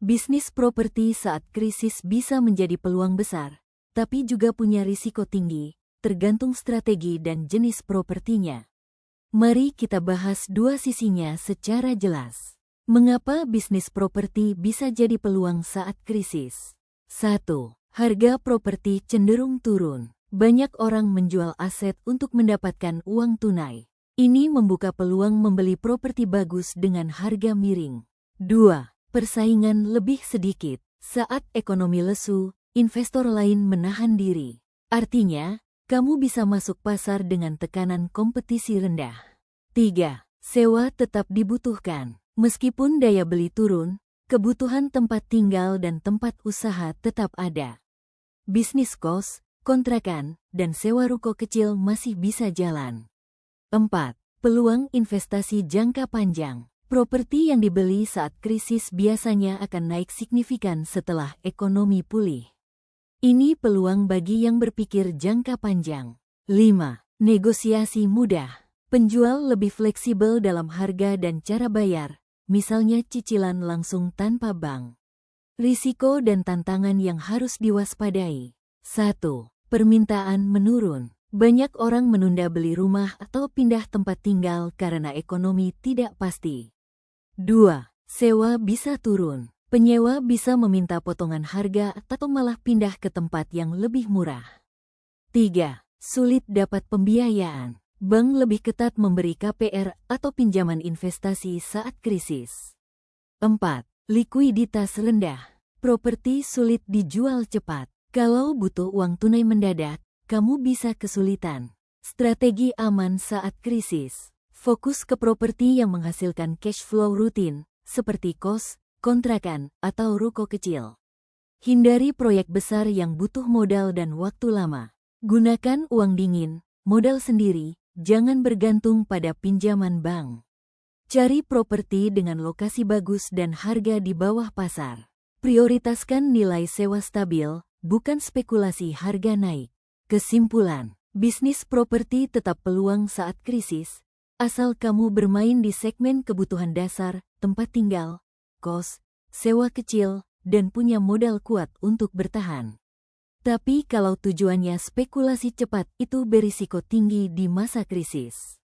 Bisnis properti saat krisis bisa menjadi peluang besar, tapi juga punya risiko tinggi, tergantung strategi dan jenis propertinya. Mari kita bahas dua sisinya secara jelas. Mengapa bisnis properti bisa jadi peluang saat krisis? 1. Harga properti cenderung turun. Banyak orang menjual aset untuk mendapatkan uang tunai. Ini membuka peluang membeli properti bagus dengan harga miring. 2. Persaingan lebih sedikit. Saat ekonomi lesu, investor lain menahan diri. Artinya, kamu bisa masuk pasar dengan tekanan kompetisi rendah. 3. Sewa tetap dibutuhkan. Meskipun daya beli turun, kebutuhan tempat tinggal dan tempat usaha tetap ada. Bisnis kos, kontrakan, dan sewa ruko kecil masih bisa jalan. 4. Peluang investasi jangka panjang. Properti yang dibeli saat krisis biasanya akan naik signifikan setelah ekonomi pulih. Ini peluang bagi yang berpikir jangka panjang. 5. Negosiasi mudah. Penjual lebih fleksibel dalam harga dan cara bayar, misalnya cicilan langsung tanpa bank. Risiko dan tantangan yang harus diwaspadai. 1. Permintaan menurun. Banyak orang menunda beli rumah atau pindah tempat tinggal karena ekonomi tidak pasti. 2. Sewa bisa turun. Penyewa bisa meminta potongan harga atau malah pindah ke tempat yang lebih murah. 3. Sulit dapat pembiayaan. Bank lebih ketat memberi KPR atau pinjaman investasi saat krisis. 4. Likuiditas rendah. Properti sulit dijual cepat. Kalau butuh uang tunai mendadak, kamu bisa kesulitan. Strategi aman saat krisis. Fokus ke properti yang menghasilkan cash flow rutin, seperti kos, kontrakan, atau ruko kecil. Hindari proyek besar yang butuh modal dan waktu lama. Gunakan uang dingin, modal sendiri, jangan bergantung pada pinjaman bank. Cari properti dengan lokasi bagus dan harga di bawah pasar. Prioritaskan nilai sewa stabil, bukan spekulasi harga naik. Kesimpulan, bisnis properti tetap peluang saat krisis, asal kamu bermain di segmen kebutuhan dasar, tempat tinggal, kos, sewa kecil, dan punya modal kuat untuk bertahan. Tapi kalau tujuannya spekulasi cepat, itu berisiko tinggi di masa krisis.